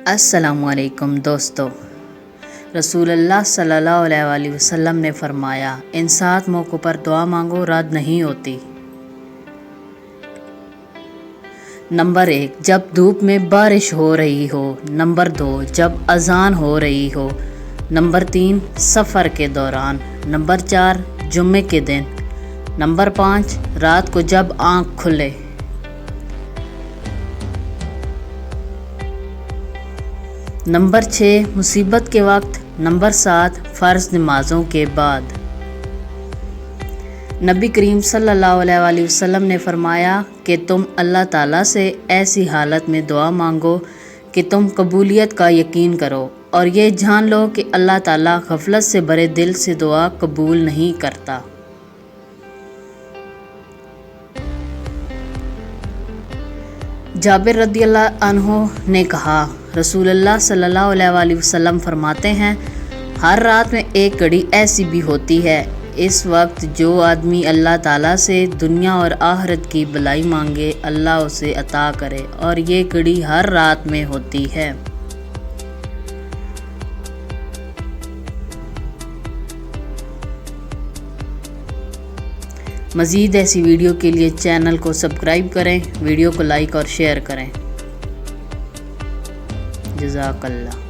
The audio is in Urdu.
السلام علیکم دوستو، رسول اللہ صلی اللہ علیہ وسلم نے فرمایا، ان 7 موقعوں پر دعا مانگو، رد نہیں ہوتی۔ نمبر 1، جب دھوپ میں بارش ہو رہی ہو۔ نمبر 2، جب اذان ہو رہی ہو۔ نمبر 3، سفر کے دوران۔ نمبر 4، جمعے کے دن۔ نمبر 5، رات کو جب آنکھ کھلے۔ نمبر 6، مصیبت کے وقت۔ نمبر 7، فرض نمازوں کے بعد۔ نبی کریم صلی اللہ علیہ وسلم نے فرمایا کہ تم اللہ تعالیٰ سے ایسی حالت میں دعا مانگو کہ تم قبولیت کا یقین کرو اور یہ جان لو کہ اللہ تعالیٰ غفلت سے بھرے دل سے دعا قبول نہیں کرتا۔ جابر رضی اللہ عنہ نے کہا، رسول اللہ صلی اللہ علیہ وسلم فرماتے ہیں، ہر رات میں ایک گھڑی ایسی بھی ہوتی ہے، اس وقت جو آدمی اللہ تعالیٰ سے دنیا اور آخرت کی بھلائی مانگے، اللہ اسے عطا کرے، اور یہ گھڑی ہر رات میں ہوتی ہے۔ مزید ایسی ویڈیو کے لیے چینل کو سبسکرائب کریں، ویڈیو کو لائک اور شیئر کریں۔ جزاک اللہ۔